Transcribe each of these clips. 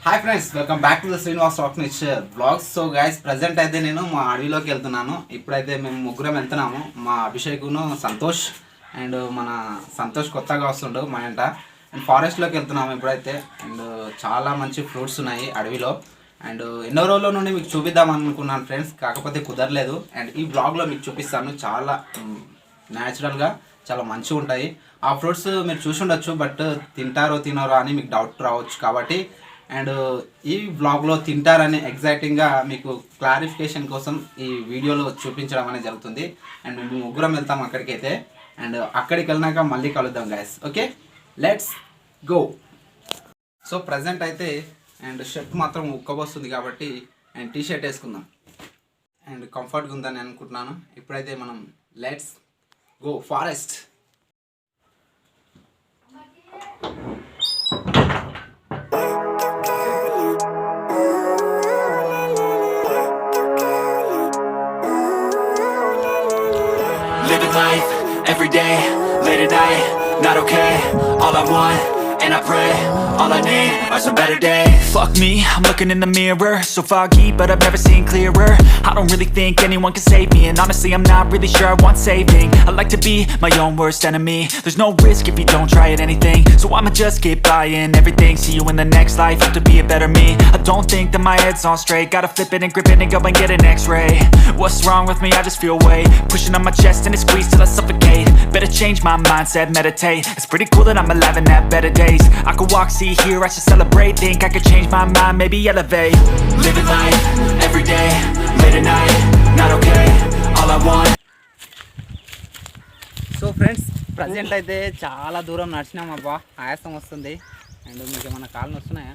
Hi friends, welcome back to the Srinivas rock nature blogs. So guys, present అయితే నేను మా అడవిలోకి వెళ్తున్నాను. ఇప్పుడైతే మేము ముగ్గురం వెళ్తున్నాము. మా అభిషేకును సంతోష్ అండ్ మన సంతోష్ కొత్తగా వస్తుండు మా ఇంట. అండ్ ఫారెస్ట్లోకి వెళ్తున్నాము ఇప్పుడైతే. అండ్ చాలా మంచి ఫ్రూట్స్ ఉన్నాయి అడవిలో. అండ్ ఎన్నో రోజుల నుండి మీకు చూపిద్దాం అనుకున్నాను ఫ్రెండ్స్, కాకపోతే కుదరలేదు. అండ్ ఈ బ్లాగ్లో మీకు చూపిస్తాను. చాలా న్యాచురల్గా చాలా మంచిగా ఉంటాయి ఆ ఫ్రూట్స్. మీరు చూసి ఉండొచ్చు, బట్ తింటారో తినరో అని మీకు డౌట్ రావచ్చు. కాబట్టి అండ్ ఈ బ్లాగ్లో తింటారని ఎగ్జాక్టింగ్గా మీకు క్లారిఫికేషన్ కోసం ఈ వీడియోలో చూపించడం అనేది జరుగుతుంది. అండ్ మేము ముగ్గురం వెళ్తాం అక్కడికైతే. అండ్ అక్కడికి వెళ్ళినాక మళ్ళీ కలుద్దాం guys. Okay, let's go. So present అయితే అండ్ షర్ట్ మాత్రం ఉక్కబోస్తుంది కాబట్టి అండ్ టీ షర్ట్ వేసుకుందాం. అండ్ కంఫర్ట్గా ఉందని అనుకుంటున్నాను. ఇప్పుడైతే మనం let's go forest. Living life, every day, late at night, not okay. All I want, and I pray, all I need are some better days. Fuck me, I'm looking in the mirror, so foggy, but I've never seen clearer. I don't really think anyone can save me, and honestly I'm not really sure I want saving. I like to be my own worst enemy. There's no risk if you don't try at anything, so I'ma just keep buying everything. See you in the next life, have to be a better me. I don't think that my head's on straight, gotta flip it and grip it and go and get an x-ray. What's wrong with me? I just feel weight pushing on my chest and it squeezes till I suffocate. Better change my mindset, meditate. It's pretty cool that I'm alive and have better days. I could walk, see, hear, I should celebrate. Think I could change my mind, maybe elevate. Living life, every day, late at night, not okay. All I want. So friends, present అయితే చాలా దూరం నడిచినాం అబ్బా, ఆయాసం వస్తుంది. And మీకు ఏమన్నా కాళ్ళు వస్తున్నాయా?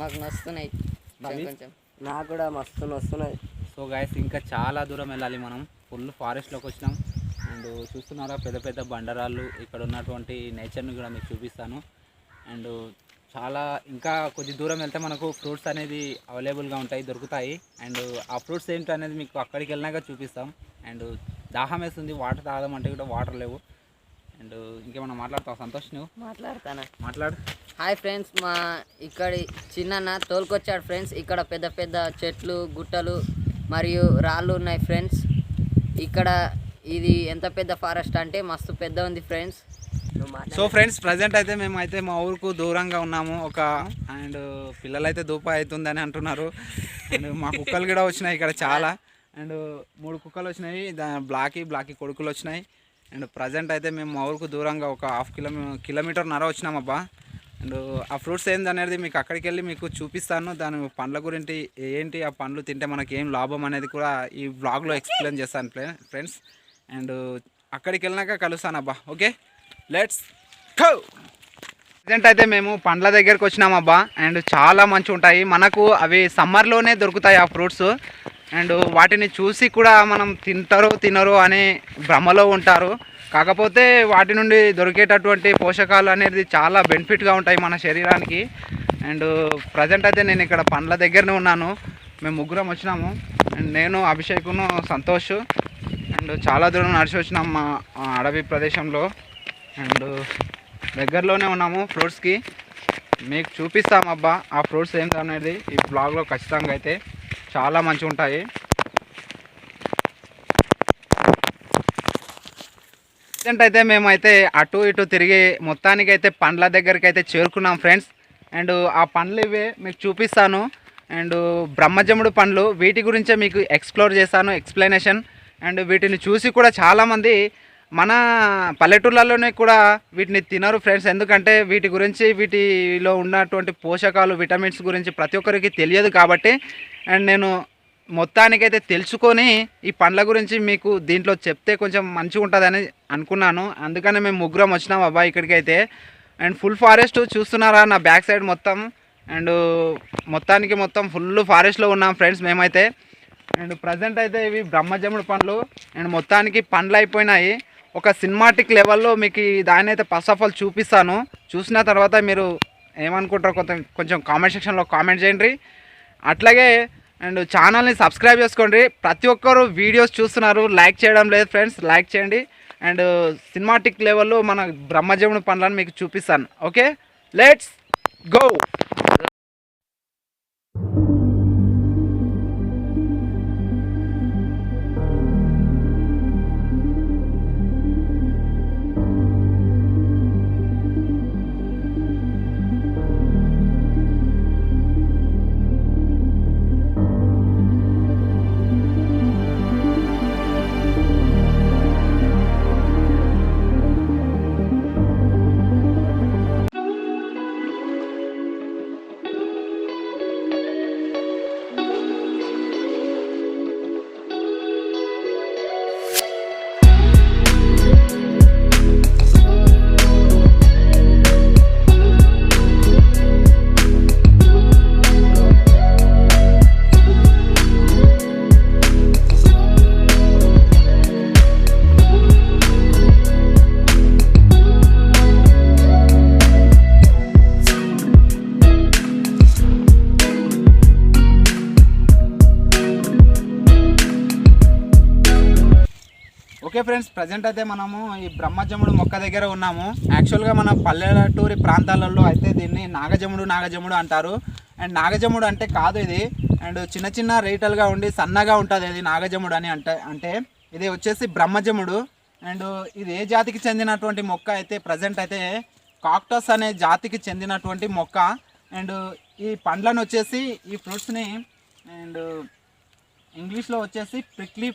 మాకు నస్తున్నాయి కొంచెం. నాకు కూడా మస్తు వస్తున్నాయి. సో గైస్, ఇంకా చాలా దూరం వెళ్ళాలి మనం. ఫుల్ ఫారెస్ట్లోకి వచ్చినాం. అండ్ చూస్తున్నారా పెద్ద పెద్ద బండరాళ్ళు. ఇక్కడ ఉన్నటువంటి నేచర్ని కూడా మీకు చూపిస్తాను. అండ్ చాలా ఇంకా కొద్ది దూరం వెళ్తే మనకు ఫ్రూట్స్ అనేది అవైలబుల్గా ఉంటాయి, దొరుకుతాయి. అండ్ ఆ ఫ్రూట్స్ ఏంటి అనేది మీకు అక్కడికి వెళ్ళినాక చూపిస్తాం. అండ్ దాహం వేస్తుంది, వాటర్ తాగదాం అంటే కూడా వాటర్ లేవు. అండ్ ఇంకేమన్నా మాట్లాడతావు సంతోష్? నువ్వు మాట్లాడు. హాయ్ ఫ్రెండ్స్, మా ఇక్కడి చిన్న తోలుకొచ్చాడు ఫ్రెండ్స్. ఇక్కడ పెద్ద పెద్ద చెట్లు, గుట్టలు మరియు రాళ్ళు ఉన్నాయి ఫ్రెండ్స్. ఇక్కడ ఇది ఎంత పెద్ద ఫారెస్ట్ అంటే మస్తు పెద్ద ఉంది ఫ్రెండ్స్. సో ఫ్రెండ్స్, ప్రజెంట్ అయితే మేమైతే మా ఊరుకు దూరంగా ఉన్నాము. అండ్ పిల్లలైతే దూప అవుతుందని అంటున్నారు. అండ్ మా కుక్కలు కూడా వచ్చినాయి ఇక్కడ చాలా. అండ్ 3 కుక్కలు వచ్చినాయి, బ్లాకీ కొడుకులు వచ్చినాయి. అండ్ ప్రజెంట్ అయితే మేము మా ఊరుకు దూరంగా ఒక కిలోమీటర్న్నర వచ్చినామబ్బా. అండ్ ఆ ఫ్రూట్స్ ఏంది అనేది మీకు అక్కడికి వెళ్ళి మీకు చూపిస్తాను. దాని పండ్ల గురించి ఏంటి, ఆ పండ్లు తింటే మనకి ఏం లాభం అనేది కూడా ఈ బ్లాగ్లో ఎక్స్ప్లెయిన్ చేస్తాను ఫ్రెండ్స్. అండ్ అక్కడికి వెళ్ళినాక కలుస్తాను అబ్బా. Okay, let's go. ప్రజెంట్ అయితే మేము పండ్ల దగ్గరికి వచ్చినామబ్బా. అండ్ చాలా మంచిగా ఉంటాయి మనకు. అవి సమ్మర్లోనే దొరుకుతాయి ఆ ఫ్రూట్స్. అండ్ వాటిని చూసి కూడా మనం తినరు అనే భ్రమలో ఉంటారు. కాకపోతే వాటి నుండి దొరికేటటువంటి పోషకాలు అనేది చాలా బెనిఫిట్గా ఉంటాయి మన శరీరానికి. అండ్ ప్రజెంట్ అయితే నేను ఇక్కడ పండ్ల దగ్గరనే ఉన్నాను. మేము ముగ్గురం వచ్చినాము. అండ్ నేను, అభిషేకును, సంతోష్. అండ్ చాలా దూరం నడిచి వచ్చినాం మా అడవి ప్రదేశంలో. అండ్ దగ్గరలోనే ఉన్నాము ఫ్రూట్స్కి. మీకు చూపిస్తామబ్బా ఆ ఫ్రూట్స్ ఏంటి అనేది ఈ బ్లాగ్లో ఖచ్చితంగా. అయితే చాలా మంచిగా ఉంటాయి. ప్రజెంట్ అయితే మేమైతే అటు ఇటు తిరిగి మొత్తానికి అయితే పండ్ల దగ్గరికి అయితే చేరుకున్నాం ఫ్రెండ్స్. అండ్ ఆ పండ్లు ఇవే మీకు చూపిస్తాను. అండ్ బ్రహ్మజముడు పండ్లు, వీటి గురించే మీకు ఎక్స్ప్లోర్ చేస్తాను, ఎక్స్ప్లెనేషన్. అండ్ వీటిని చూసి కూడా చాలామంది మన పల్లెటూళ్ళలోనే కూడా వీటిని తినరు ఫ్రెండ్స్. ఎందుకంటే వీటి గురించి, వీటిలో ఉన్నటువంటి పోషకాలు, విటమిన్స్ గురించి ప్రతి ఒక్కరికి తెలియదు కాబట్టి. అండ్ నేను మొత్తానికైతే తెలుసుకొని ఈ పండ్ల గురించి మీకు దీంట్లో చెప్తే కొంచెం మంచిగా ఉంటుందని అనుకున్నాను. అందుకనే మేము ముగ్గురం వచ్చినాం అబ్బాయి ఇక్కడికైతే. అండ్ ఫుల్ ఫారెస్ట్ చూస్తున్నారా నా బ్యాక్ సైడ్ మొత్తం. అండ్ మొత్తం ఫుల్ ఫారెస్ట్లో ఉన్నాం ఫ్రెండ్స్ మేమైతే. అండ్ ప్రజెంట్ అయితే ఇవి బ్రహ్మజముడు పండ్లు. అండ్ మొత్తానికి పండ్లు అయిపోయినాయి. ఒక సినిమాటిక్ లెవెల్లో మీకు దాన్ని అయితే ఫస్ట్ ఆఫ్ ఆల్ చూపిస్తాను. చూసిన తర్వాత మీరు ఏమనుకుంటారో కొంచెం కామెంట్ సెక్షన్లో కామెంట్ చేయండి. అట్లాగే అండ్ ఛానల్ని సబ్స్క్రైబ్ చేసుకోండి. ప్రతి ఒక్కరు వీడియోస్ చూస్తున్నారు, లైక్ చేయడం లేదు ఫ్రెండ్స్, లైక్ చేయండి. అండ్ సినిమాటిక్ లెవెల్లో మన బ్రహ్మజముడు పండ్లను మీకు చూపిస్తాను. Okay, let's go. Okay friends, present అయితే మనము ఈ బ్రహ్మజముడు మొక్క దగ్గర ఉన్నాము. యాక్చువల్గా మన పల్లెటూరి ప్రాంతాలలో అయితే దీన్ని నాగజముడు అంటారు. అండ్ నాగజముడు అంటే కాదు ఇది, అండ్ చిన్న చిన్న రేటలుగా ఉండి సన్నగా ఉంటుంది ఇది నాగజముడు అని అంటే ఇది వచ్చేసి బ్రహ్మజముడు. అండ్ ఇది ఏ జాతికి చెందినటువంటి మొక్క అయితే ప్రజెంట్ అయితే కాక్టస్ అనే జాతికి చెందినటువంటి మొక్క. అండ్ ఈ పండ్లను వచ్చేసి ఈ ఫ్రూట్స్ని అండ్ ఇంగ్లీష్లో వచ్చేసి ప్రిక్లీ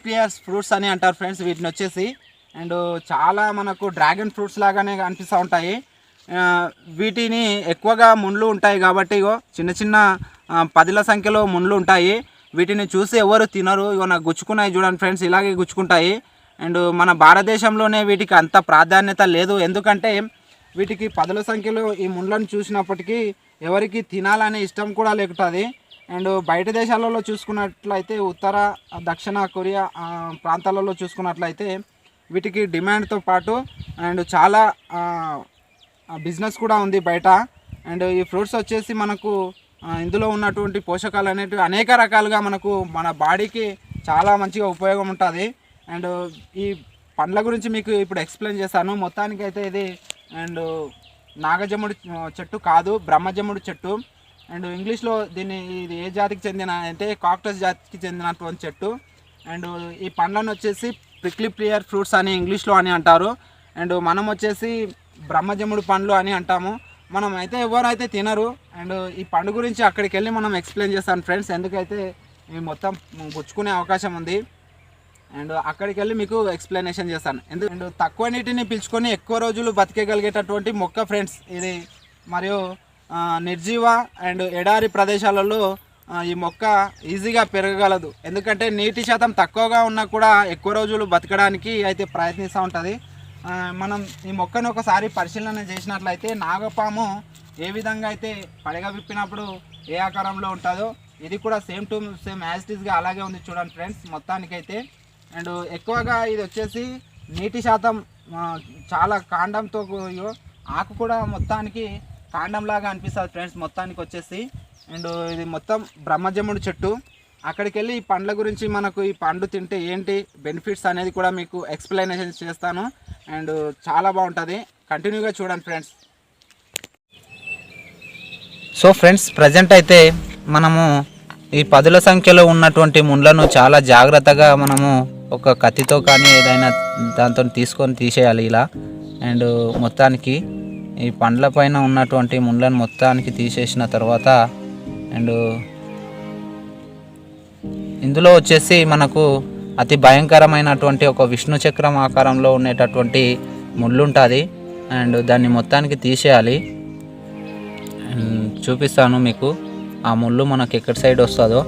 ప్లియర్స్ ఫ్రూట్స్ అని అంటారు ఫ్రెండ్స్ వీటిని వచ్చేసి. అండ్ చాలా మనకు డ్రాగన్ ఫ్రూట్స్ లాగానే అనిపిస్తూ ఉంటాయి. వీటిని ఎక్కువగా ముళ్ళు ఉంటాయి కాబట్టి చిన్న చిన్న 10ల సంఖ్యలో ముళ్ళు ఉంటాయి. వీటిని చూసి ఎవరు తినరు. నాకు గుచ్చుకున్నాయి చూడండి ఫ్రెండ్స్, ఇలాగే గుచ్చుకుంటాయి. అండ్ మన భారతదేశంలోనే వీటికి అంత ప్రాధాన్యత లేదు, ఎందుకంటే వీటికి 10ల సంఖ్యలో ఈ ముళ్ళను చూసినప్పటికీ ఎవరికి తినాలనే ఇష్టం కూడా లేకుంటుంది. అండ్ బయట దేశాలలో చూసుకున్నట్లయితే ఉత్తర దక్షిణ కొరియా ప్రాంతాలలో చూసుకున్నట్లయితే వీటికి డిమాండ్తో పాటు అండ్ చాలా బిజినెస్ కూడా ఉంది బయట. అండ్ ఈ ఫ్రూట్స్ వచ్చేసి మనకు ఇందులో ఉన్నటువంటి పోషకాలు అనేటివి అనేక రకాలుగా మన బాడీకి చాలా మంచిగా ఉపయోగం ఉంటుంది. అండ్ ఈ పండ్ల గురించి మీకు ఇప్పుడు ఎక్స్ప్లెయిన్ చేస్తాను. మొత్తానికైతే ఇది అండ్ నాగజముడు చెట్టు కాదు, బ్రహ్మజముడు చెట్టు. అండ్ ఇంగ్లీష్లో దీన్ని ఇది ఏ జాతికి చెందిన అంటే కాక్టస్ జాతికి చెందినటువంటి చెట్టు. అండ్ ఈ పండ్లను వచ్చేసి ప్రిక్లీ ప్లియర్ ఫ్రూట్స్ అని ఇంగ్లీష్లో అని అంటారు. అండ్ మనం వచ్చేసి బ్రహ్మజముడు పండ్లు అని అంటాము. మనం అయితే ఎవరైతే తినరు. అండ్ ఈ పండు గురించి అక్కడికి వెళ్ళి మనం ఎక్స్ప్లెయిన్ చేస్తాను ఫ్రెండ్స్, ఎందుకైతే ఇవి మొత్తం గుచ్చుకునే అవకాశం ఉంది. అండ్ అక్కడికి వెళ్ళి మీకు ఎక్స్ప్లెనేషన్ చేస్తాను. అండ్ తక్కువ నీటిని పీల్చుకొని ఎక్కువ రోజులు బతికేయగలిగేటటువంటి మొక్క ఫ్రెండ్స్ ఇది. మరియు నిర్జీవ అండ్ ఎడారి ప్రదేశాలలో ఈ మొక్క ఈజీగా పెరగగలదు, ఎందుకంటే నీటి శాతం తక్కువగా ఉన్నా కూడా ఎక్కువ రోజులు బతకడానికి అయితే ప్రయత్నిస్తూ ఉంటుంది. మనం ఈ మొక్కను ఒకసారి పరిశీలన చేసినట్లయితే నాగపాము ఏ విధంగా అయితే పడగ విప్పినప్పుడు ఏ ఆకారంలో ఉంటుందో ఇది కూడా సేమ్ యాజ్ ఇట్ ఈస్గా అలాగే ఉంది చూడండి ఫ్రెండ్స్ మొత్తానికైతే. అండ్ ఎక్కువగా ఇది వచ్చేసి నీటి శాతం చాలా కాండంతో ఆకు కూడా మొత్తానికి కాండంలాగా అనిపిస్తుంది ఫ్రెండ్స్ మొత్తానికి వచ్చేసి. అండ్ ఇది మొత్తం బ్రహ్మజముడు చెట్టు. అక్కడికి వెళ్ళి ఈ పండ్ల గురించి మనకు ఈ పండు తింటే ఏంటి బెనిఫిట్స్ అనేది కూడా మీకు ఎక్స్ప్లెనేషన్ చేస్తాను. అండ్ చాలా బాగుంటుంది, కంటిన్యూగా చూడండి ఫ్రెండ్స్. సో ఫ్రెండ్స్, ప్రజెంట్ అయితే మనము ఈ 10ల సంఖ్యలో ఉన్నటువంటి ముళ్ళను చాలా జాగ్రత్తగా మనము ఒక కత్తితో కానీ ఏదైనా దాంతో తీసుకొని తీసేయాలి ఇలా. అండ్ మొత్తానికి ఈ పండ్ల పైన ఉన్నటువంటి ముళ్ళను మొత్తానికి తీసేసిన తర్వాత అండ్ ఇందులో వచ్చేసి మనకు అతి భయంకరమైనటువంటి ఒక విష్ణు చక్రం ఆకారంలో ఉండేటటువంటి ముళ్ళు ఉంటుంది. అండ్ దాన్ని మొత్తానికి తీసేయాలి. చూపిస్తాను మీకు ఆ ముళ్ళు మనకు ఎక్కడి సైడ్ వస్తుందో.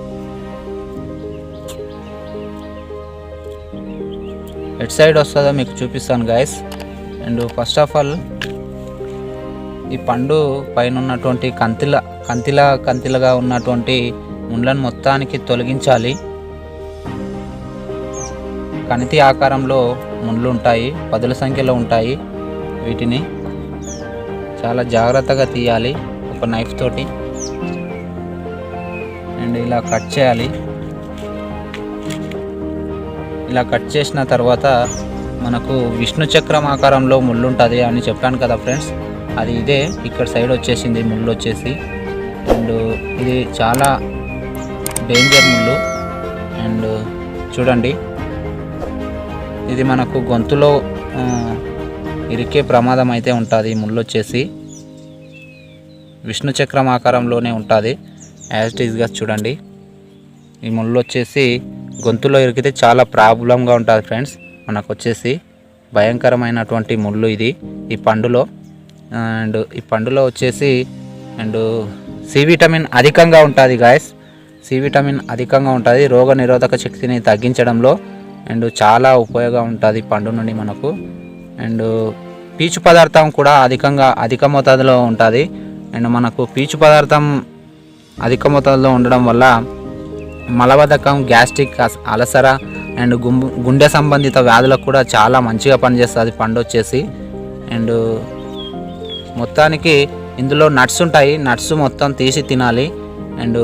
ఎటు సైడ్ వస్తుందో మీకు చూపిస్తాను guys. And first of all ఈ పండు పైన ఉన్నటువంటి కంతిలగా ఉన్నటువంటి ముళ్ళను మొత్తానికి తొలగించాలి. కణితి ఆకారంలో ముళ్ళు ఉంటాయి, 10ల సంఖ్యలో ఉంటాయి. వీటిని చాలా జాగ్రత్తగా తీయాలి ఒక నైఫ్ తోటి. అండ్ ఇలా కట్ చేయాలి. ఇలా కట్ చేసిన తర్వాత మనకు విష్ణు చక్రం ఆకారంలో ముళ్ళు ఉంటుంది అని చెప్పాను కదా ఫ్రెండ్స్, అది ఇదే. ఇక్కడ సైడ్ వచ్చేసింది ముళ్ళు వచ్చేసి. అండ్ ఇది చాలా డేంజర్ ముళ్ళు. అండ్ చూడండి, ఇది మనకు గొంతులో ఇరికే ప్రమాదం అయితే ఉంటుంది. ముళ్ళు వచ్చేసి విష్ణు చక్రం ఆకారంలోనే ఉంటుంది యాజ్ ఇట్ ఈస్గా. చూడండి, ఈ ముళ్ళు వచ్చేసి గొంతులో ఇరికితే చాలా ప్రాబ్లంగా ఉంటుంది ఫ్రెండ్స్. మనకు వచ్చేసి భయంకరమైనటువంటి ముళ్ళు ఇది ఈ పండులో. అండ్ ఈ పండులో వచ్చేసి అండ్ సి విటమిన్ అధికంగా ఉంటుంది గాయస్. సి విటమిన్ అధికంగా ఉంటుంది, రోగ నిరోధక శక్తిని తగ్గించడంలో అండ్ చాలా ఉపయోగం ఉంటుంది పండు నుండి మనకు. అండ్ పీచు పదార్థం కూడా అధిక మోతాదులో ఉంటుంది. అండ్ మనకు పీచు పదార్థం అధిక మోతాదులో ఉండడం వల్ల మలబద్ధకం, గ్యాస్ట్రిక్, అలసర అండ్ గుండె సంబంధిత వ్యాధులకు కూడా చాలా మంచిగా పనిచేస్తుంది పండు వచ్చేసి. అండ్ మొత్తానికి ఇందులో నట్స్ ఉంటాయి, నట్స్ మొత్తం తీసి తినాలి. అండ్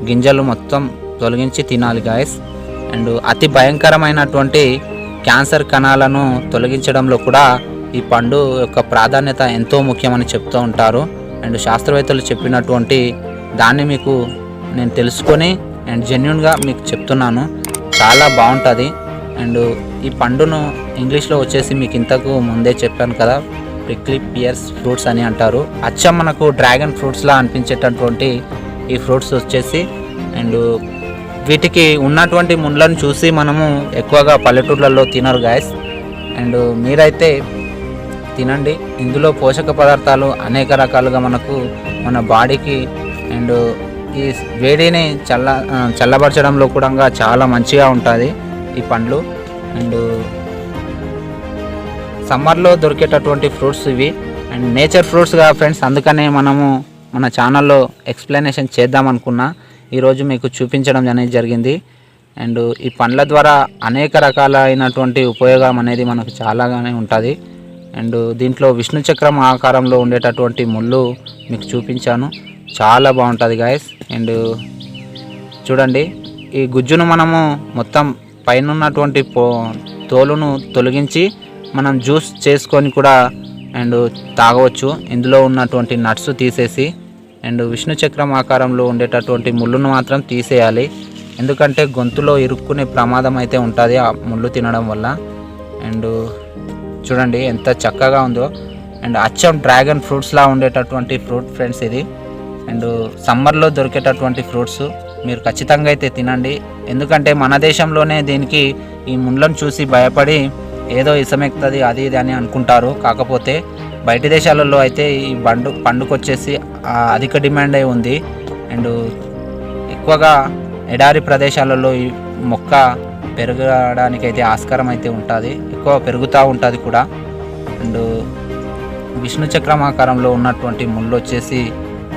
గింజలు మొత్తం తొలగించి తినాలి గాయస్. అండ్ అతి భయంకరమైనటువంటి క్యాన్సర్ కణాలను తొలగించడంలో కూడా ఈ పండు యొక్క ప్రాధాన్యత ఎంతో ముఖ్యమని చెప్తూ ఉంటారు. అండ్ శాస్త్రవేత్తలు చెప్పినటువంటి దాన్ని మీకు నేను తెలుసుకొని అండ్ జెన్యున్గా మీకు చెప్తున్నాను. చాలా బాగుంటుంది. అండ్ ఈ పండును ఇంగ్లీష్లో వచ్చేసి మీకు ఇంతకు ముందే చెప్పాను కదా, ప్రిక్లీ పియర్స్ ఫ్రూట్స్ అని అంటారు. అచ్చం మనకు డ్రాగన్ ఫ్రూట్స్లా అనిపించేటటువంటి ఈ ఫ్రూట్స్ వచ్చేసి అండ్ వీటికి ఉన్నటువంటి ముండ్లను చూసి మనము ఎక్కువగా పల్లెటూర్లలో తినరు గాయస్. అండ్ మీరైతే తినండి. ఇందులో పోషక పదార్థాలు అనేక రకాలుగా మనకు మన బాడీకి అండ్ ఈ వేడిని చల్లబరచడంలో కూడా చాలా మంచిగా ఉంటుంది ఈ పండ్లు. అండ్ సమ్మర్లో దొరికేటటువంటి ఫ్రూట్స్ ఇవి అండ్ నేచర్ ఫ్రూట్స్గా ఫ్రెండ్స్. అందుకనే మనము మన ఛానల్లో ఎక్స్ప్లెనేషన్ చేద్దాం అనుకున్నా, ఈరోజు మీకు చూపించడం అనేది జరిగింది. అండ్ ఈ పండ్ల ద్వారా అనేక రకాలైనటువంటి ఉపయోగం అనేది మనకు చాలాగానే ఉంటుంది. అండ్ దీంట్లో విష్ణు చక్రం ఆకారంలో ఉండేటటువంటి ముళ్ళు మీకు చూపించాను, చాలా బాగుంటుంది గాయస్. అండ్ చూడండి, ఈ గుజ్జును మనము మొత్తం పైన ఉన్నటువంటి తోలును తొలగించి మనం జ్యూస్ చేసుకొని కూడా అండ్ తాగవచ్చు, ఇందులో ఉన్నటువంటి నట్స్ తీసేసి. అండ్ విష్ణు చక్రం ఆకారంలో ఉండేటటువంటి ముళ్ళును మాత్రం తీసేయాలి, ఎందుకంటే గొంతులో ఇరుక్కునే ప్రమాదం అయితే ఉంటుంది ఆ ముళ్ళు తినడం వల్ల. అండ్ చూడండి ఎంత చక్కగా ఉందో. అండ్ అచ్చం డ్రాగన్ ఫ్రూట్స్లా ఉండేటటువంటి ఫ్రూట్ ఫ్రెండ్స్ ఇది. అండ్ సమ్మర్లో దొరికేటటువంటి ఫ్రూట్స్ మీరు ఖచ్చితంగా అయితే తినండి, ఎందుకంటే మన దేశంలోనే దీనికి ఈ ముళ్ళను చూసి భయపడి ఏదో ఇసమెక్తుంది అది ఇది అని అనుకుంటారు. కాకపోతే బయట దేశాలలో అయితే ఈ పండుకు వచ్చేసి అధిక డిమాండ్ అయి ఉంది. అండ్ ఎక్కువగా ఎడారి ప్రదేశాలలో ఈ మొక్క పెరగడానికైతే ఆస్కారం అయితే ఉంటుంది, ఎక్కువ పెరుగుతూ ఉంటుంది కూడా. అండ్ విష్ణు చక్రం ఆకారంలో ఉన్నటువంటి ముళ్ళు వచ్చేసి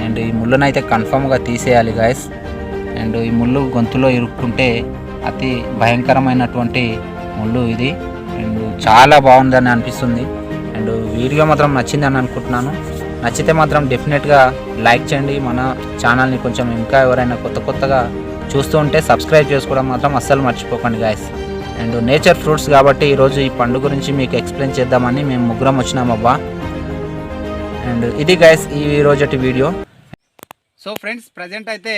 అండ్ ఈ ముళ్ళను అయితే కన్ఫామ్గా తీసేయాలి గాయస్. అండ్ ఈ ముళ్ళు గొంతులో ఇరుక్కుంటే అతి భయంకరమైనటువంటి ముళ్ళు ఇది. అండ్ చాలా బాగుందని అనిపిస్తుంది. అండ్ వీడియో మాత్రం నచ్చిందని అనుకుంటున్నాను. నచ్చితే మాత్రం డెఫినెట్గా లైక్ చేయండి. మన ఛానల్ని కొంచెం ఇంకా ఎవరైనా కొత్తగా చూస్తూ ఉంటే సబ్స్క్రైబ్ చేసుకోవడం మాత్రం అస్సలు మర్చిపోకండి గాయస్. అండ్ నేచర్ ఫ్రూట్స్ కాబట్టి ఈరోజు ఈ పండు గురించి మీకు ఎక్స్ప్లెయిన్ చేద్దామని మేము ముగ్గురం వచ్చినామబ్బా. అండ్ ఇది గాయస్ ఈ రోజటి వీడియో. సో ఫ్రెండ్స్, ప్రజెంట్ అయితే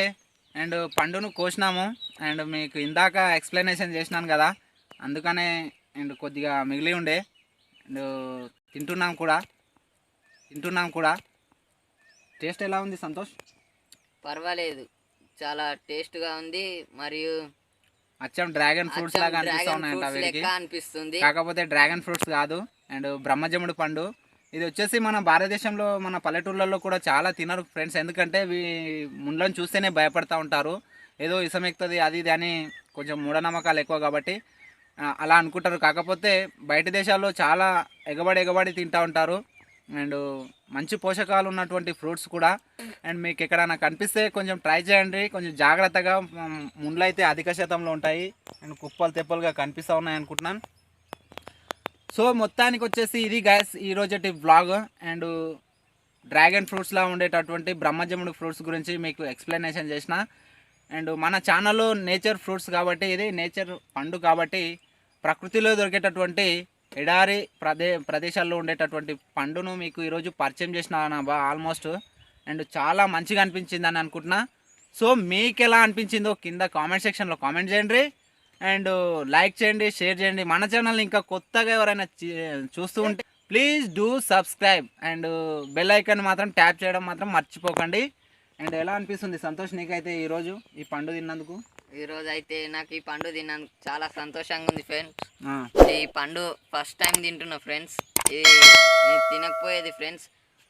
అండ్ పండును కోసినాము అండ్ మీకు ఇందాక ఎక్స్ప్లెనేషన్ చేసినాను కదా, అందుకనే అండ్ కొద్దిగా మిగిలి ఉండే అండ్ తింటున్నాం కూడా. టేస్ట్ ఎలా ఉంది సంతోష్? పర్వాలేదు, చాలా టేస్ట్గా ఉంది. మరియు అచ్చం డ్రాగన్ ఫ్రూట్స్ లాగా అనిపిస్తుంది, కాకపోతే డ్రాగన్ ఫ్రూట్స్ కాదు. అండ్ బ్రహ్మజముడు పండు ఇది వచ్చేసి మన భారతదేశంలో మన పల్లెటూళ్ళల్లో కూడా చాలా తినరు ఫ్రెండ్స్, ఎందుకంటే ముండ్లను చూస్తేనే భయపడతా ఉంటారు, ఏదో ఇసమెక్తుంది అది ఇది అని కొంచెం మూఢనమ్మకాలు ఎక్కువ కాబట్టి అలా అనుకుంటారు. కాకపోతే బయట దేశాల్లో చాలా ఎగబడి తింటూ ఉంటారు. అండ్ మంచి పోషకాలు ఉన్నటువంటి ఫ్రూట్స్ కూడా. అండ్ మీకు ఎక్కడైనా కనిపిస్తే కొంచెం ట్రై చేయండి, కొంచెం జాగ్రత్తగా. ముండ్లు అయితే అధిక శాతంలో ఉంటాయి అండ్ కుప్పలు తెప్పలుగా కనిపిస్తూ ఉన్నాయి అనుకుంటున్నాను. సో మొత్తానికి వచ్చేసి ఇది గ్యాస్ ఈరోజటి వ్లాగ్. అండ్ డ్రాగన్ ఫ్రూట్స్లా ఉండేటటువంటి బ్రహ్మజముడు ఫ్రూట్స్ గురించి మీకు ఎక్స్ప్లెనేషన్ చేసిన. అండ్ మన ఛానల్లో నేచర్ ఫ్రూట్స్ కాబట్టి, ఇది నేచర్ పండు కాబట్టి ప్రకృతిలో దొరికేటటువంటి ఎడారి ప్రదేశాల్లో ఉండేటటువంటి పండును మీకు ఈరోజు పరిచయం చేసిన ఆల్మోస్ట్. అండ్ చాలా మంచిగా అనిపించిందని అనుకుంటున్నా. సో మీకు ఎలా అనిపించిందో కింద కామెంట్ సెక్షన్లో కామెంట్ చేయండి. అండ్ లైక్ చేయండి, షేర్ చేయండి. మన ఛానల్ ఇంకా కొత్తగా ఎవరైనా చూస్తూ ఉంటే please do subscribe and bell icon మాత్రం ట్యాప్ చేయడం మాత్రం మర్చిపోకండి. అండ్ ఎలా అనిపిస్తుంది సంతోష్ నీకైతే ఈరోజు ఈ పండు తిన్నందుకు? ఈరోజు అయితే నాకు ఈ పండు తిన్నందుకు చాలా సంతోషంగా ఉంది ఫ్రెండ్స్. ఈ పండు ఫస్ట్ టైం తింటున్నా ఫ్రెండ్స్. ఇది తినకపోయేది ఫ్రెండ్స్.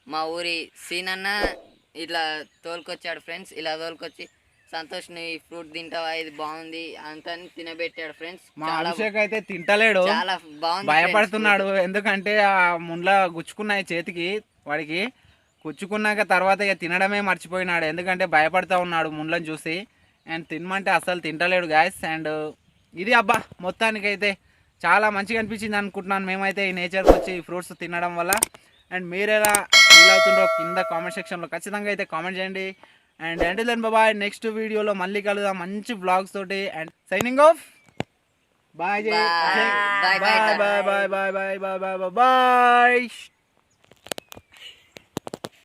మా ఊరి సీనన్న ఇట్లా తోలుకొచ్చాడు ఫ్రెండ్స్. ఇలా తోలుకొచ్చి సంతోష్ ని ఫ్రూట్ తింటావా, ఇది బాగుంది అంతా తినబెట్టాడు ఫ్రెండ్స్. మా అభిషేక్ అయితే తింటలేడు, చాలా బాగుంది, భయపడుతున్నాడు. ఎందుకంటే ఆ ముండ్ల గుచ్చుకున్నాయి చేతికి, వాడికి గుచ్చుకున్నాక తర్వాత ఇక తినడమే మర్చిపోయినాడు, ఎందుకంటే భయపడుతూ ఉన్నాడు ముండ్లను చూసి. అండ్ తినమంటే అస్సలు తింటలేడు గాయస్. అండ్ ఇది అబ్బా మొత్తానికైతే చాలా మంచిగా అనిపించింది అనుకుంటున్నాను మేమైతే ఈ నేచర్కి వచ్చి ఈ ఫ్రూట్స్ తినడం వల్ల. అండ్ మీరు ఎలా ఫీల్ అవుతుండ్రో కింద కామెంట్ సెక్షన్లో ఖచ్చితంగా అయితే కామెంట్ చేయండి. And until then bye, next వీడియోలో మళ్ళీ కలుద్దాం మంచి వ్లాగ్స్ తోటి. And signing off. Bye Bye. Bye Bye, bye, bye bye bye bye bye bye bye bye